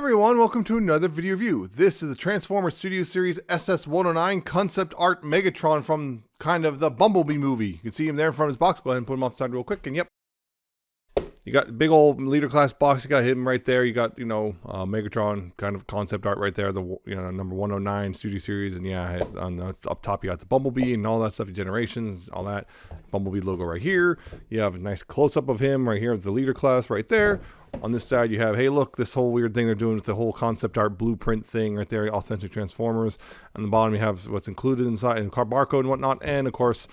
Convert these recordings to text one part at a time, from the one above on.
everyone, welcome to another video review. This is the Transformers Studio Series SS-109 Concept Art Megatron from kind of the Bumblebee movie. You can see him there in front of his box. Go ahead and put him off the side real quick, and yep. You got the big old leader class box. You got him right there. You got, Megatron kind of concept art right there. The, number 109 Studio Series. And yeah, on the up top, you got the Bumblebee and all that stuff, Generations, all that. Bumblebee logo right here. You have a nice close up of him right here with the leader class right there. On this side, you have, hey, look, this whole weird thing they're doing with the whole concept art blueprint thing right there, authentic Transformers. On the bottom, you have what's included inside and barcode and whatnot. And of course,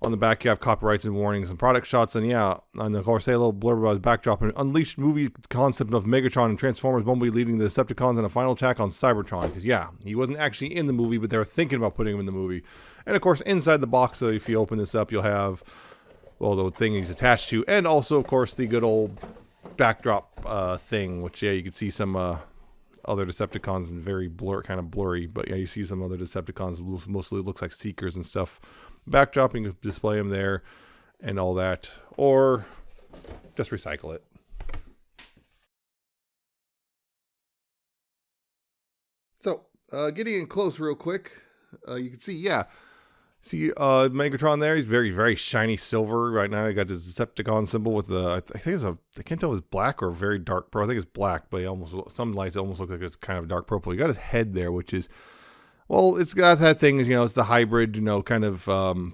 on the back, you have copyrights and warnings and product shots. And yeah, and of course, say a little blurb about his backdrop. An unleashed movie concept of Megatron and Transformers Bumblebee leading the Decepticons in a final attack on Cybertron. Because yeah, he wasn't actually in the movie, but they were thinking about putting him in the movie. And of course, inside the box, so if you open this up, you'll have, well, the thing he's attached to. And also, of course, the good old backdrop thing, which, yeah, you can see some other Decepticons and very kind of blurry. But yeah, you see some other Decepticons, mostly looks like Seekers and stuff. Backdrop, you can display them there and all that, or just recycle it. So getting in close real quick, you can see Megatron there. He's very, very shiny silver right now. He got his Decepticon symbol with the, I think it's I can't tell if it's black or very dark purple. I think it's black, but some lights almost look like it's kind of dark purple. You got his head there, which is, well, it's got that thing, it's the hybrid, kind of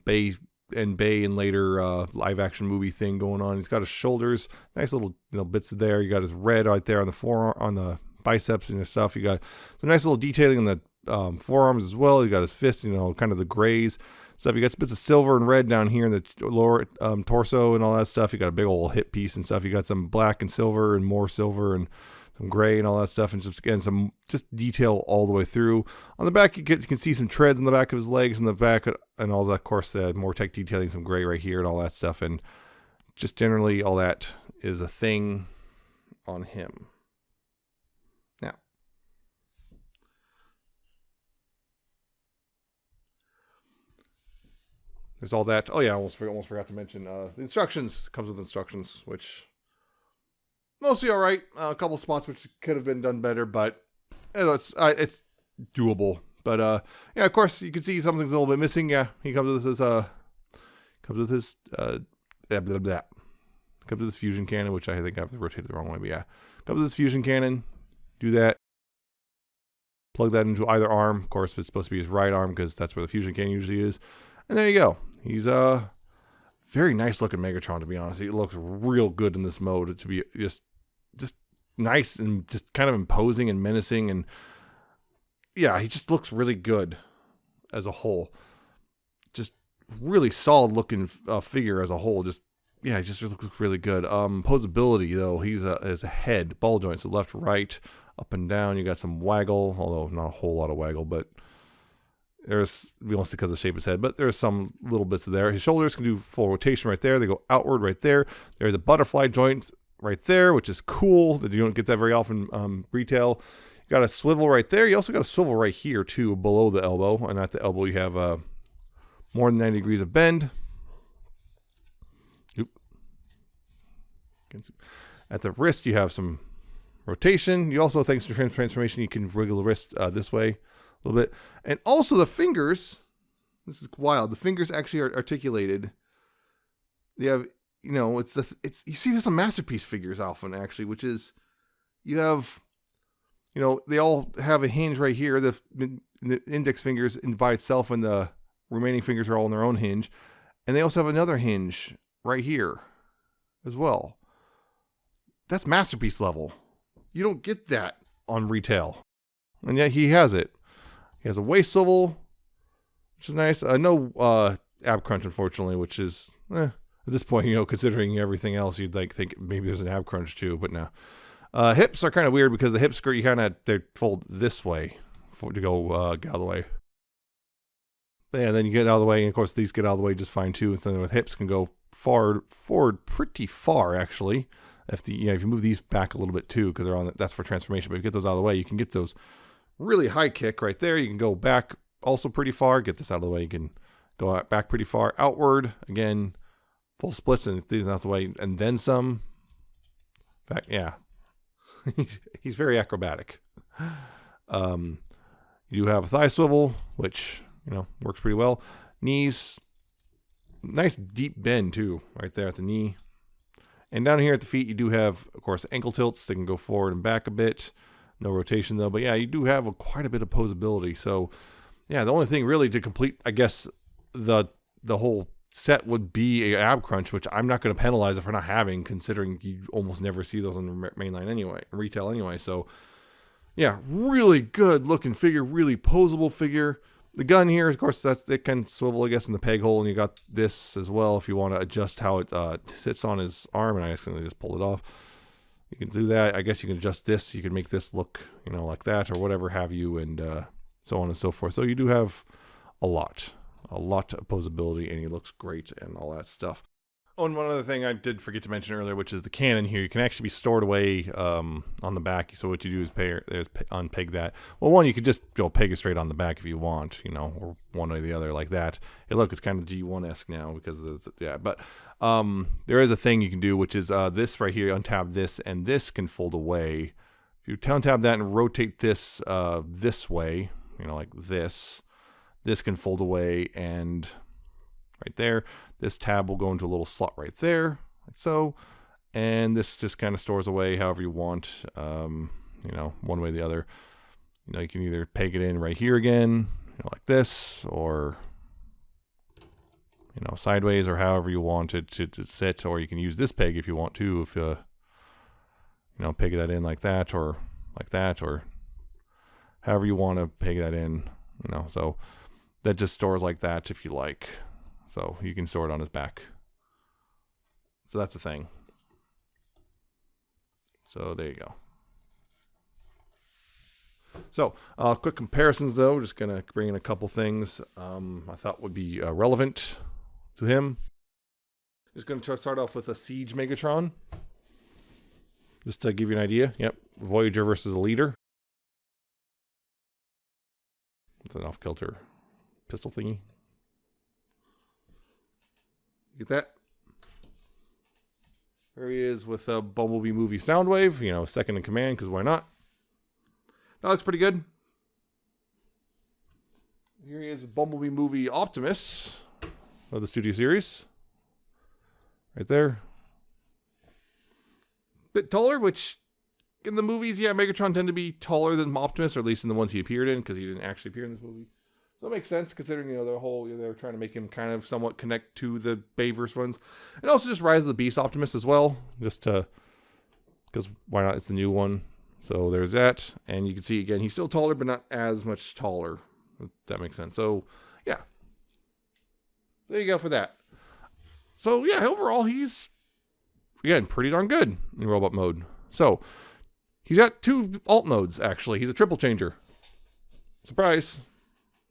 Bay and later live action movie thing going on. He's got his shoulders, nice little bits there. You got his red right there on the forearm, on the biceps and stuff. You got some nice little detailing on the forearms as well. You got his fists, kind of the grays stuff. You got bits of silver and red down here in the lower torso and all that stuff. You got a big old hip piece and stuff. You got some black and silver and more silver and some gray and all that stuff, and just again some detail all the way through. On the back, you can see some treads on the back of his legs and the back, and all that. Of course, more tech detailing, some gray right here and all that stuff, and just generally all that is a thing on him. Now, there's all that. Oh yeah, I almost forgot to mention the instructions. Comes with instructions, which mostly all right. A couple spots which could have been done better, but it's doable. But yeah, of course you can see something's a little bit missing. Yeah, he comes with his comes with this fusion cannon, which I think I've rotated the wrong way. But yeah, comes with this fusion cannon. Do that. Plug that into either arm. Of course, it's supposed to be his right arm because that's where the fusion cannon usually is. And there you go. He's very nice looking Megatron, to be honest. He looks real good in this mode, to be just nice and just kind of imposing and menacing, and yeah, he just looks really good as a whole. Just really solid looking figure as a whole. He just looks really good. Posability though, he's a head, ball joints, so left, right, up and down. You got some waggle, although not a whole lot of waggle, but there's mostly because of the shape of his head, but there's some little bits there. His shoulders can do full rotation right there. They go outward right there. There's a butterfly joint right there, which is cool. That you don't get that very often retail. You got a swivel right there. You also got a swivel right here too, below the elbow. And at the elbow, you have more than 90 degrees of bend. Oop. At the wrist, you have some rotation. You also, thanks to transformation, you can wiggle the wrist this way a little bit. And also the fingers, this is wild, the fingers actually are articulated. They have, it's you see this on Masterpiece figures often actually, which is, you have, they all have a hinge right here. The index fingers by itself, and the remaining fingers are all on their own hinge. And they also have another hinge right here as well. That's Masterpiece level. You don't get that on retail. And yet he has it. He has a waist swivel, which is nice. No ab crunch, unfortunately, which is, at this point, considering everything else, you'd think maybe there's an ab crunch too, but no. Hips are kind of weird because the hip skirt, they fold this way to go get out of the way. But yeah, then you get out of the way, and of course these get out of the way just fine too. And so with hips can go forward pretty far actually. If you move these back a little bit too, because they're on, that's for transformation. But if you get those out of the way, you can get those really high kick right there. You can go back also pretty far. Get this out of the way. You can go back pretty far. Outward, again, full splits and these out of the way. And then some. Back, yeah. He's very acrobatic. You do have a thigh swivel, which, you know, works pretty well. Knees, nice deep bend too, right there at the knee. And down here at the feet, you do have, of course, ankle tilts. They can go forward and back a bit. No rotation though, but yeah, you do have quite a bit of posability. So yeah, the only thing really to complete, I guess, the whole set would be a ab crunch, which I'm not going to penalize if we're not having, considering you almost never see those on the mainline anyway, retail anyway. So yeah, really good looking figure, really posable figure. The gun here, of course, it can swivel, I guess, in the peg hole, and you got this as well if you want to adjust how it sits on his arm, and I accidentally just pulled it off. You can do that. I guess you can adjust this. You can make this look, you know, like that or whatever have you, and so on and so forth. So you do have a lot of posability, and he looks great and all that stuff. Oh, and one other thing I did forget to mention earlier, which is the cannon here. You can actually be stored away on the back. So what you do is unpeg that. Well, one, you could just peg it straight on the back if you want, you know, or one or the other like that. Hey, look, it's kind of G1-esque now because of the, yeah. But there is a thing you can do, which is this right here. Untab this, and this can fold away. If you untab that and rotate this this way, you know, like this, this can fold away, and right there, this tab will go into a little slot right there, like so, and this just kind of stores away however you want, you know, one way or the other. You know, you can either peg it in right here again, you know, like this, or, you know, sideways, or however you want it to sit, or you can use this peg if you want to, if you know, peg that in like that, or however you want to peg that in, you know, so that just stores like that if you like. So you can store it on his back. So that's the thing. So there you go. So quick comparisons though. Just going to bring in a couple things I thought would be relevant to him. Just going to start off with a Siege Megatron. Just to give you an idea. Yep. Voyager versus a leader. It's an off-kilter pistol thingy. Get that? There he is with a Bumblebee movie Soundwave, you know, second in command, because why not? That looks pretty good. Here he is with Bumblebee movie Optimus of the Studio Series. Right there. Bit taller, which in the movies, yeah, Megatron tend to be taller than Optimus, or at least in the ones he appeared in, because he didn't actually appear in this movie. So it makes sense considering, you know, the whole, they were trying to make him kind of somewhat connect to the Bayverse ones. And also just Rise of the Beast Optimus as well, just to, because why not? It's the new one. So there's that. And you can see again, he's still taller, but not as much taller. If that makes sense. So yeah, there you go for that. So yeah, overall, he's, again, pretty darn good in robot mode. So he's got 2 alt modes, actually. He's a triple changer. Surprise.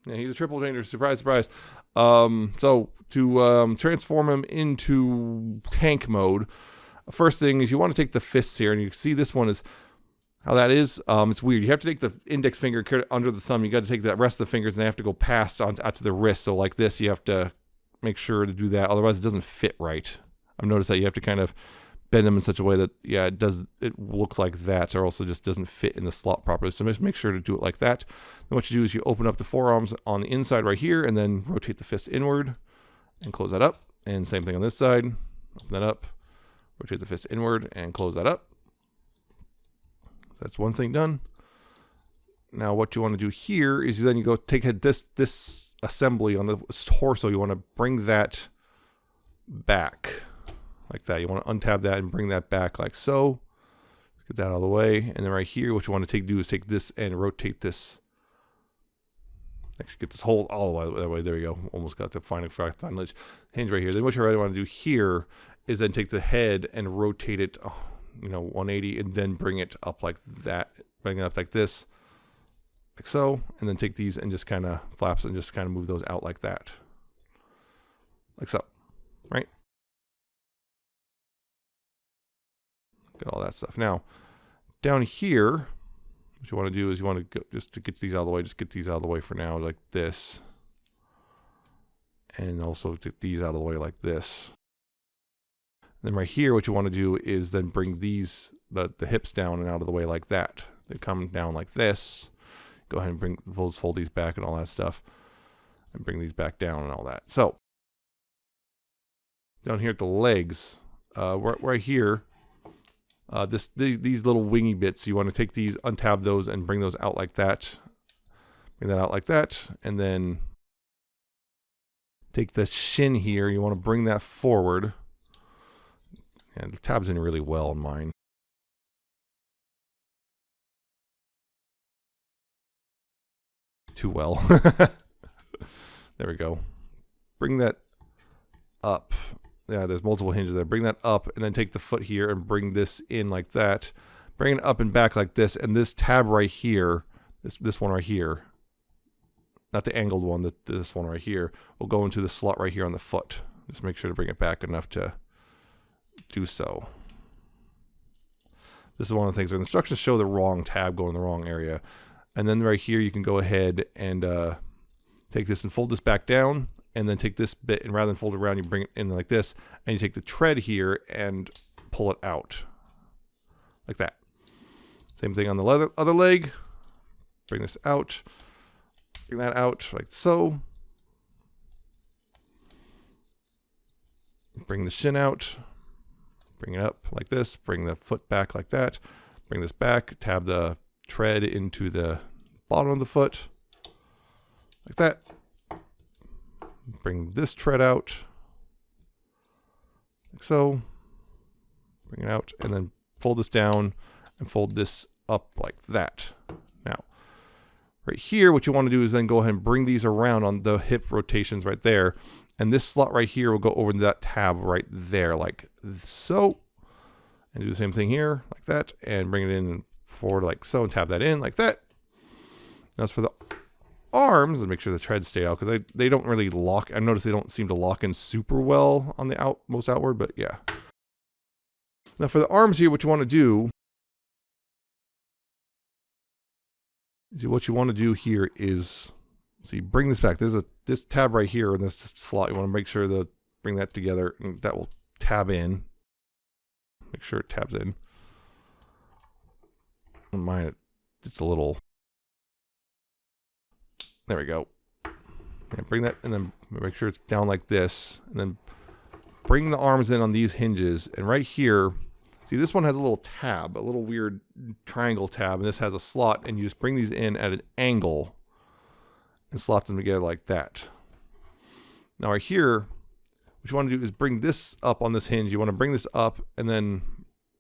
Yeah, he's a triple changer. Surprise, surprise. So to transform him into tank mode, first thing is you want to take the fists here, and you see this one is how that is. It's weird. You have to take the index finger under the thumb. You got to take the rest of the fingers, and they have to go past out to the wrist. So like this, you have to make sure to do that. Otherwise, it doesn't fit right. I've noticed that you have to kind of bend them in such a way that, yeah, it looks like that, or also just doesn't fit in the slot properly. So just make sure to do it like that. Then what you do is you open up the forearms on the inside right here, and then rotate the fist inward and close that up. And same thing on this side. Open that up, rotate the fist inward, and close that up. So that's one thing done. Now what you want to do here is then you go take this assembly on the torso. You want to bring that back like that. You want to untab that and bring that back like so. Let's get that out of the way. And then right here, what you want to do is take this and rotate this. Actually, get this whole all the way. There we go. Almost got the final hinge right here. Then what you really want to do here is then take the head and rotate it, you know, 180, and then bring it up like that. Bring it up like this, like so. And then take these and just kind of flaps and just kind of move those out like that, like so, right? Got all that stuff. Now, down here, what you want to do is you want to go, just to get these out of the way, just get these out of the way for now, like this. And also get these out of the way like this. Then right here, what you want to do is then bring these, the hips down and out of the way like that. They come down like this. Go ahead and fold these back and all that stuff. And bring these back down and all that. So, down here at the legs, right here, these little wingy bits, you want to take these, untab those, and bring those out like that. Bring that out like that, and then take the shin here. You want to bring that forward. And the tab's in really well on mine. Too well. There we go. Bring that up. Yeah, there's multiple hinges there. Bring that up, and then take the foot here and bring this in like that. Bring it up and back like this, and this tab right here, this one right here, not the angled one, this one right here, will go into the slot right here on the foot. Just make sure to bring it back enough to do so. This is one of the things where the instructions show the wrong tab going in the wrong area. And then right here, you can go ahead and take this and fold this back down, and then take this bit, and rather than fold it around, you bring it in like this, and you take the tread here and pull it out like that. Same thing on the other leg. Bring this out, bring that out like so. Bring the shin out, bring it up like this, bring the foot back like that, bring this back, tab the tread into the bottom of the foot like that. Bring this tread out like so. Bring it out, and then fold this down and fold this up like that. Now, right here, what you want to do is then go ahead and bring these around on the hip rotations right there. And this slot right here will go over into that tab right there, like so. And do the same thing here, like that, and bring it in forward like so, and tab that in like that. Now as for the arms, and make sure the treads stay out, because they don't really lock. I noticed they don't seem to lock in super well on the most outward, but yeah. Now for the arms here, what you want to do is, see, bring this back. There's this tab right here in this slot. You want to make sure to bring that together, and that will tab in. Make sure it tabs in. On mine, it's a little. There we go. And bring that, and then make sure it's down like this, and then bring the arms in on these hinges. And right here, see, this one has a little tab, a little weird triangle tab, and this has a slot, and you just bring these in at an angle and slot them together like that. Now right here, what you want to do is bring this up on this hinge. You want to bring this up and then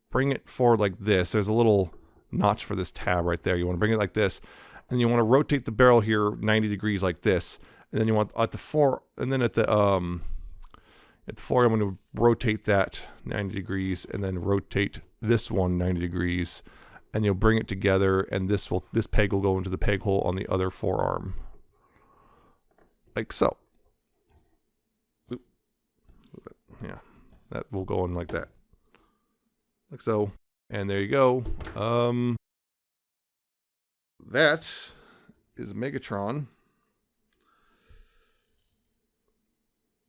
bring it forward like this. There's a little notch for this tab right there. You want to bring it like this, and you want to rotate the barrel here 90 degrees like this. And then you want at the fore, and then at the forearm, I'm going to rotate that 90 degrees, and then rotate this one 90 degrees, and you'll bring it together, and this peg will go into the peg hole on the other forearm, like so. Yeah, that will go in like that, like so, and there you go. That is Megatron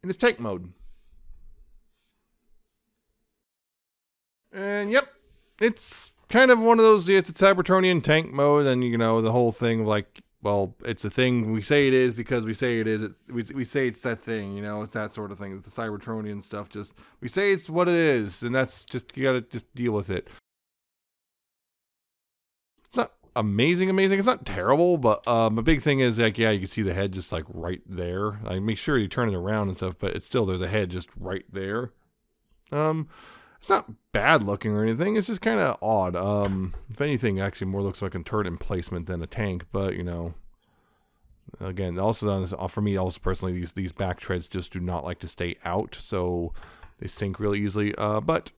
in its tank mode. And yep, it's kind of one of those, it's a Cybertronian tank mode, and you know, the whole thing, like, well, it's a thing, we say it is because we say it is, we say it's that thing, you know, it's that sort of thing. It's the Cybertronian stuff, just, we say it's what it is, and that's just, you gotta just deal with it. It's not amazing, it's not terrible, but a big thing is, like, yeah, you can see the head just, like, right there. Like, make sure you turn it around and stuff, but it's still, there's a head just right there. It's not bad looking or anything. It's just kind of odd. If anything, actually more looks like a turret emplacement than a tank. But, you know, again, also for me, also personally, these back treads just do not like to stay out, so they sink really easily. But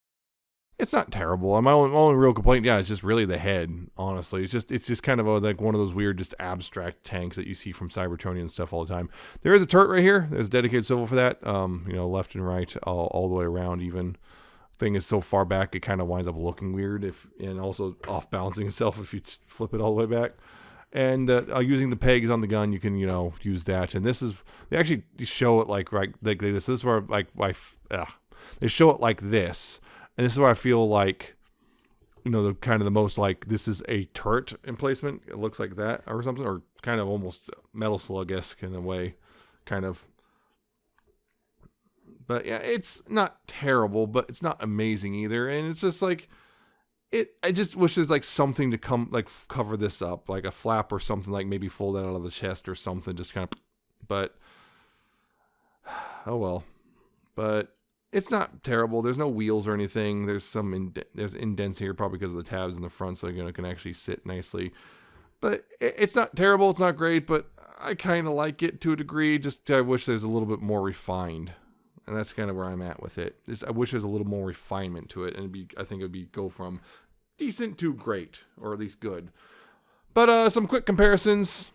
it's not terrible. My only real complaint, yeah, it's just really the head. Honestly, it's just kind of like one of those weird, just abstract tanks that you see from Cybertronian stuff all the time. There is a turret right here. There's a dedicated swivel for that. You know, left and right, all the way around, even. Thing is so far back it kind of winds up looking weird, and also off balancing itself if you flip it all the way back. And using the pegs on the gun, you can, you know, use that. And this is, they actually show it like right like this. This is where, like, they show it like this. And this is where I feel like, you know, the kind of the most like, this is a turret emplacement. It looks like that or something, or kind of almost Metal Slug-esque in a way, kind of. But yeah, it's not terrible, but it's not amazing either. And it's just like, I just wish there's like something to come, like cover this up, like a flap or something, like maybe fold that out of the chest or something, just kind of, but oh well. But it's not terrible. There's no wheels or anything. There's some, there's indents here, probably because of the tabs in the front, so it can actually sit nicely. But it's not terrible. It's not great, but I kind of like it to a degree. Just I wish there's a little bit more refined. And that's kind of where I'm at with it. I wish there's a little more refinement to it, and I think it'd be go from decent to great, or at least good. But some quick comparisons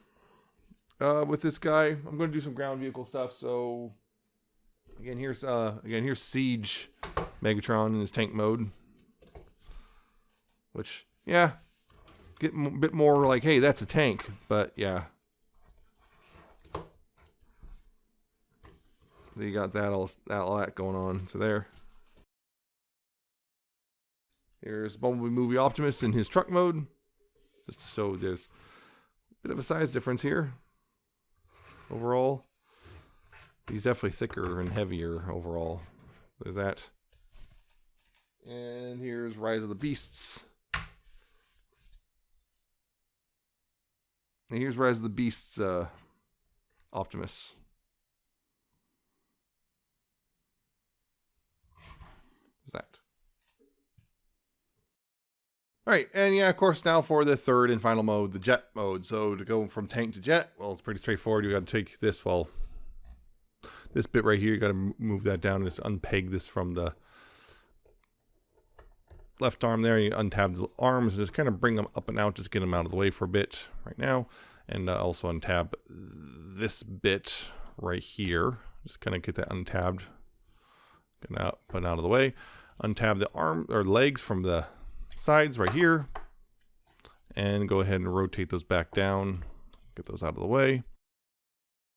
with this guy. I'm going to do some ground vehicle stuff. So again, here's Siege Megatron in his tank mode, which yeah, get a bit more like, hey, that's a tank. But yeah. So you got all that going on. So there. Here's Bumblebee Movie Optimus in his truck mode. Just to show there's a bit of a size difference here. Overall. He's definitely thicker and heavier overall. There's that. And here's Rise of the Beasts. And here's Rise of the Beasts Optimus. That. Alright, and yeah, of course, now for the third and final mode, the jet mode. So to go from tank to jet, well, it's pretty straightforward. You got to take this, this bit right here, you got to move that down and just unpeg this from the left arm there. You untab the arms and just kind of bring them up and out, just get them out of the way for a bit right now. And also untab this bit right here. Just kind of get that untabbed. Put it out of the way. Untab the arm or legs from the sides right here, and go ahead and rotate those back down. Get those out of the way,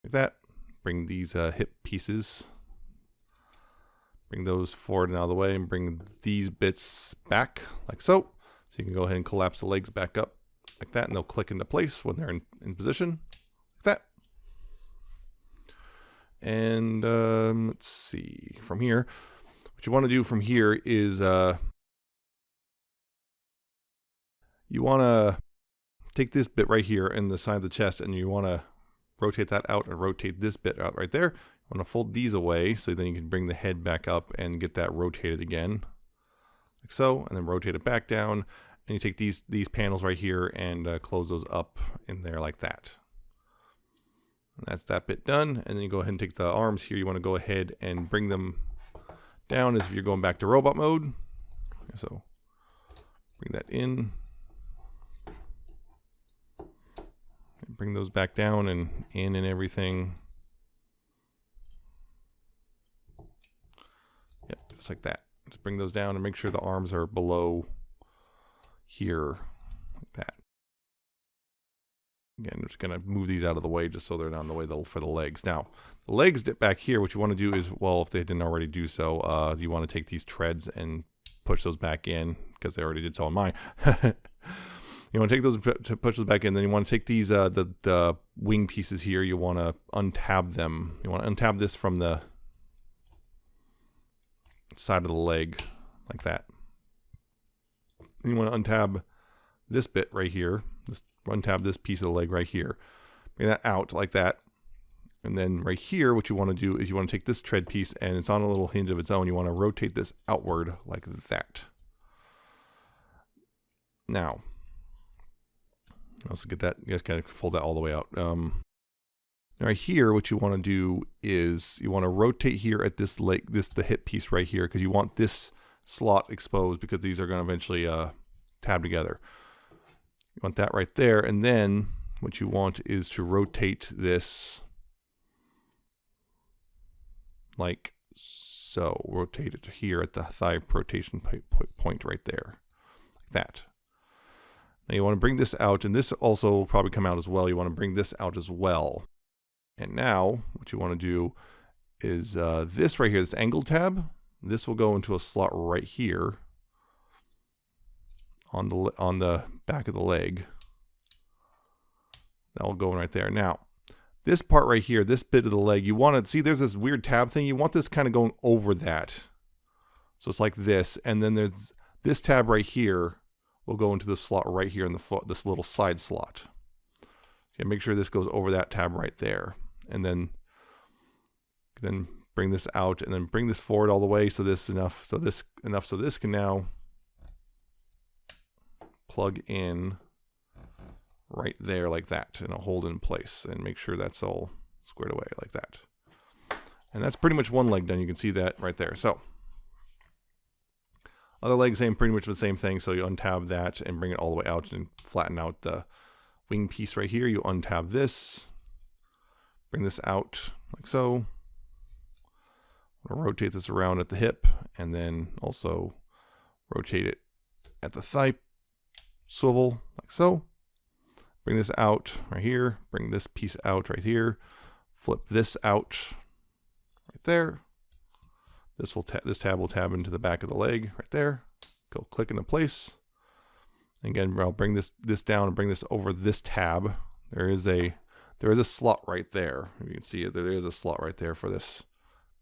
like that. Bring these hip pieces, bring those forward and out of the way, and bring these bits back like so. So you can go ahead and collapse the legs back up like that, and they'll click into place when they're in position, like that. And let's see, from here, what you want to do from here is you want to take this bit right here in the side of the chest, and you want to rotate that out and rotate this bit out right there. You want to fold these away so then you can bring the head back up and get that rotated again, like so, and then rotate it back down. And you take these panels right here and close those up in there like that. And that's that bit done. And then you go ahead and take the arms here. You want to go ahead and bring them down as if you're going back to robot mode. So bring that in. Bring those back down and in and everything. Yep, just like that. Just bring those down and make sure the arms are below here, like that. Again, I'm just going to move these out of the way just so they're not in the way for the legs. Now, the legs dip back here. What you want to do is, well, if they didn't already do so, you want to take these treads and push those back in, because they already did so on mine. You want to take those to push those back in. Then you want to take these the wing pieces here. You want to untab them. You want to untab this from the side of the leg, like that. Then you want to untab this bit right here. Just untab this piece of the leg right here. Bring that out like that. And then right here, what you want to do is you want to take this tread piece, and it's on a little hinge of its own. You want to rotate this outward like that. Now, let's get that. You guys kind of fold that all the way out. Right here, what you want to do is you want to rotate here at this leg, the hip piece right here, because you want this slot exposed, because these are going to eventually tab together. You want that right there, and then what you want is to rotate this like so. Rotate it here at the thigh rotation point right there, like that. Now you want to bring this out, and this also will probably come out as well. You want to bring this out as well. And now what you want to do is this right here, this angle tab, This will go into a slot right here on the back of the leg. That will go in right there. Now, this part right here, this bit of the leg, you want to see there's this weird tab thing. You want this kind of going over that. So it's like this, and then there's this tab right here will go into the slot right here in the foot, this little side slot. Okay, make sure this goes over that tab right there, and then bring this out, and then bring this forward all the way so this so this can now plug in right there like that, and it'll hold in place, and make sure that's all squared away like that. And that's pretty much one leg done. You can see that right there. So other leg, same, pretty much the same thing. So you untab that and bring it all the way out and flatten out the wing piece right here. You untab this, bring this out like so. I'm gonna rotate this around at the hip, and then also rotate it at the thigh swivel like so. Bring this out right here, bring this piece out right here, flip this out right there. This tab will tab into the back of the leg right there. Go click into place. Again, I'll bring this down and bring this over this tab. There is a slot right there. You can see it. There is a slot right there for this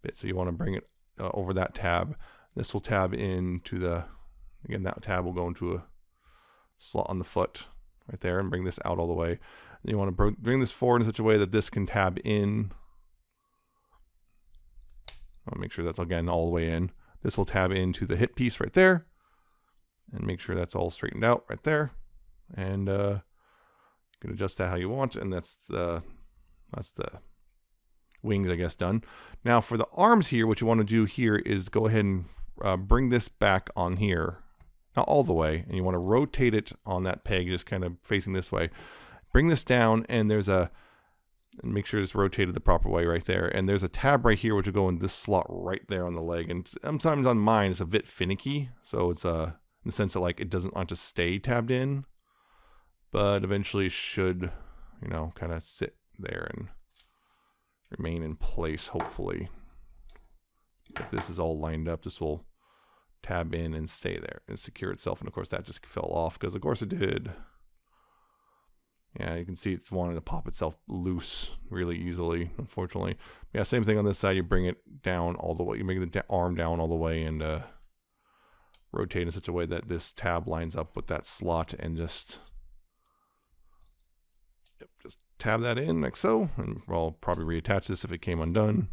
bit. So you want to bring it over that tab. This will tab into again, that tab will go into a slot on the foot right there, and bring this out all the way. And you want to bring this forward in such a way that this can tab in. I'll make sure that's again all the way in. This will tab into the hip piece right there, and make sure that's all straightened out right there. And you can adjust that how you want, and that's the wings, I guess, done. Now for the arms here, what you want to do here is go ahead and bring this back on here, not all the way, and you want to rotate it on that peg, just kind of facing this way. Bring this down, and and make sure it's rotated the proper way right there. And there's a tab right here which will go in this slot right there on the leg. And sometimes on mine it's a bit finicky, so it's in the sense that like it doesn't want to stay tabbed in, but eventually should, you know, kind of sit there and remain in place. Hopefully, if this is all lined up, this will tab in and stay there and secure itself. And of course that just fell off, because of course it did. Yeah, you can see it's wanting to pop itself loose really easily, unfortunately. Yeah, same thing on this side. You bring it down all the way. You make the arm down all the way, and rotate in such a way that this tab lines up with that slot, and just tab that in like so. And I'll probably reattach this if it came undone.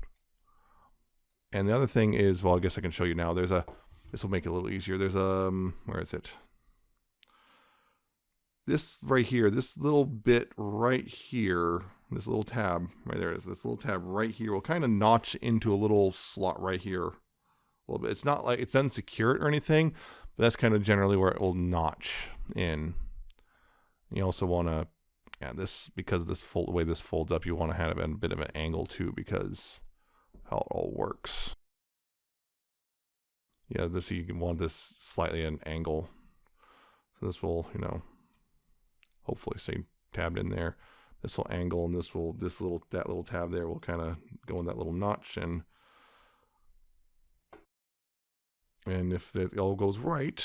And the other thing is, well, I guess I can show you now. This will make it a little easier. There's where is it? This right here, this little bit right here, this little tab, right there is, this little tab right here will kind of notch into a little slot right here a little bit. It's not like it's unsecure or anything, but that's kind of generally where it will notch in. You also want to, yeah, because this the way this folds up, you want to have a bit of an angle too, because how it all works. Yeah, you want this slightly at an angle. So this will, you know, hopefully stay tabbed in there. This will angle, and that little tab there will kind of go in that little notch, and if that all goes right,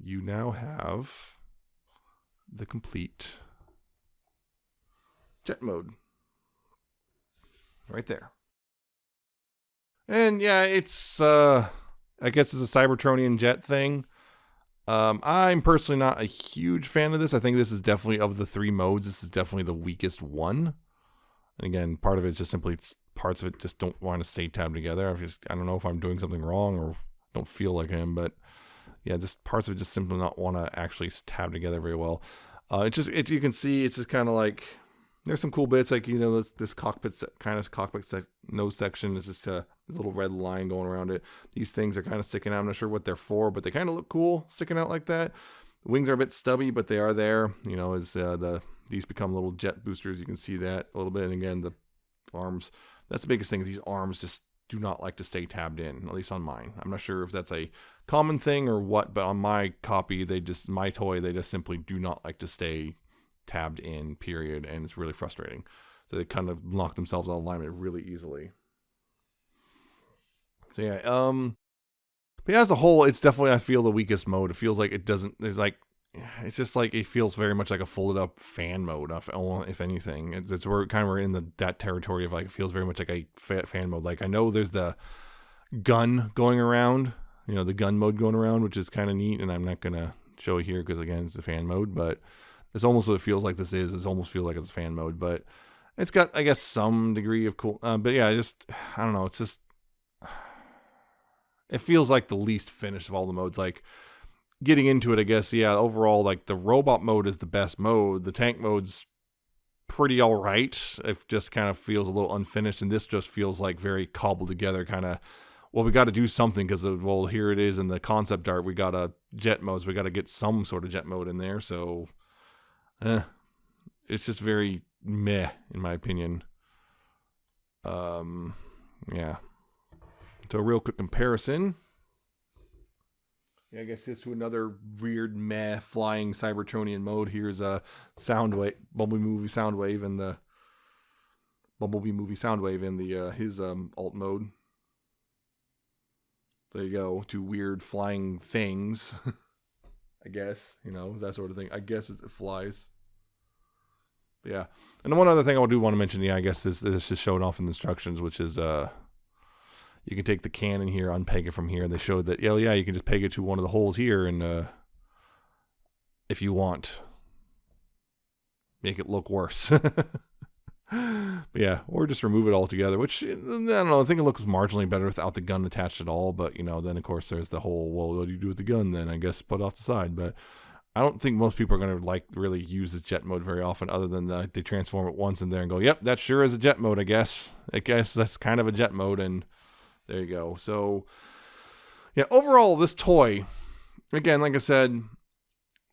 you now have the complete jet mode right there. And yeah, it's I guess it's a Cybertronian jet thing. I'm personally not a huge fan of this. I think this is definitely, of the three modes, this is definitely the weakest one. And again, part of it is just simply parts of it just don't want to stay tabbed together. I don't know if I'm doing something wrong or don't feel like I am, but yeah, just parts of it just simply not want to actually tab together very well. You can see it's just kind of like, there's some cool bits, like, you know, this cockpit nose section is just this little red line going around it. These things are kind of sticking out. I'm not sure what they're for, but they kind of look cool sticking out like that. The wings are a bit stubby, but they are there. You know, as these become little jet boosters, you can see that a little bit. And again, the arms, that's the biggest thing. These arms just do not like to stay tabbed in, at least on mine. I'm not sure if that's a common thing or what, but on my copy, my toy, they just simply do not like to stay tabbed in, period, and it's really frustrating. So they kind of knock themselves out of alignment really easily. So yeah, But as a whole, it's definitely, I feel, the weakest mode. It feels like it doesn't, it's just like, it feels very much like a folded up fan mode, if anything. It's we're in that territory of like, it feels very much like a fan mode. Like, I know there's the gun going around, the gun mode going around, which is kind of neat, and I'm not going to show it here because, again, it's the fan mode, but it's almost what it feels like this is. It almost feels like it's fan mode, but it's got, I guess, some degree of cool, but yeah, I don't know, it's just, it feels like the least finished of all the modes. Like, getting into it, I guess, yeah, overall, like, the robot mode is the best mode. The tank mode's pretty all right. It just kind of feels a little unfinished, and this just feels like very cobbled together, kind of, well, we got to do something because, well, here it is in the concept art. We got a jet modes. We got to get some sort of jet mode in there, so it's just very meh, in my opinion. Yeah. So a real quick comparison. Yeah, I guess just to another weird meh flying Cybertronian mode. Here's a Soundwave, Bumblebee movie Soundwave, and the Bumblebee movie Soundwave in the his alt mode. There you go, two weird flying things. I guess, that sort of thing. I guess it flies. But yeah, and the one other thing I do want to mention, I guess this is shown off in the instructions, which is you can take the cannon here, unpeg it from here. They showed that, yeah, you can just peg it to one of the holes here, and if you want, make it look worse. But yeah, or just remove it altogether, which, I don't know, I think it looks marginally better without the gun attached at all. But, then, of course, there's the whole, well, what do you do with the gun then? I guess put it off the side. But I don't think most people are going to, really use this jet mode very often, other than they transform it once in there and go, yep, that sure is a jet mode, I guess. I guess that's kind of a jet mode, and there you go. So, yeah, overall, this toy, again, like I said,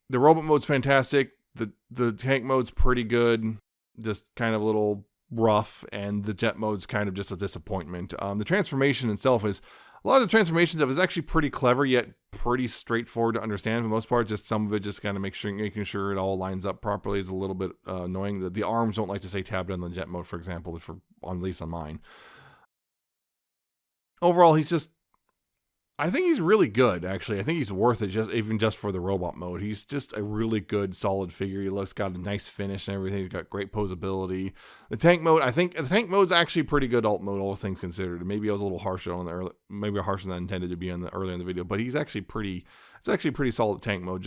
the robot mode's fantastic. The tank mode's pretty good, just kind of a little rough, and the jet mode's kind of just a disappointment. The transformation itself is, a lot of the transformation stuff is actually pretty clever, yet pretty straightforward to understand for the most part. Just some of it, just kind of making sure it all lines up properly is a little bit annoying. The arms don't like to stay tabbed on the jet mode, for example, at least on mine. Overall, I think he's really good, actually. I think he's worth it, even just for the robot mode. He's just a really good, solid figure. He got a nice finish and everything. He's got great posability. The tank mode, I think the tank mode's actually pretty good alt mode, all things considered. Maybe I was a little harsher maybe harsher than I intended to be earlier in the video, but it's actually pretty solid tank mode.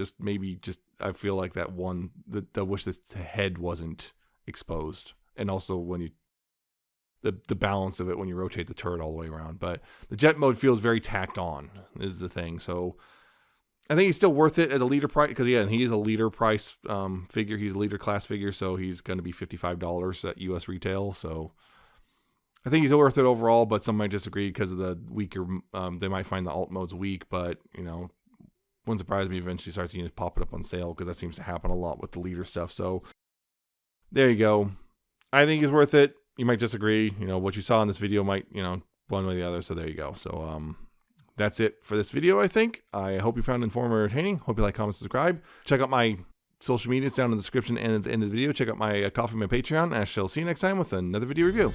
I feel like that one, I wish the head wasn't exposed. And also when you, the balance of it when you rotate the turret all the way around. But the jet mode feels very tacked on, is the thing. So I think he's still worth it at a leader price, because he is a leader price figure. He's a leader class figure, so he's going to be $55 at US retail. So I think he's worth it overall, but some might disagree because of the weaker, they might find the alt modes weak, but wouldn't surprise me eventually start to pop it up on sale, because that seems to happen a lot with the leader stuff. So there you go. I think he's worth it. You might disagree. What you saw in this video might, one way or the other. So there you go. So that's it for this video, I think. I hope you found it informative or entertaining. Hope you like, comment, subscribe. Check out my social media. It's down in the description and at the end of the video. Check out my Coffee, my Patreon. And I shall see you next time with another video review.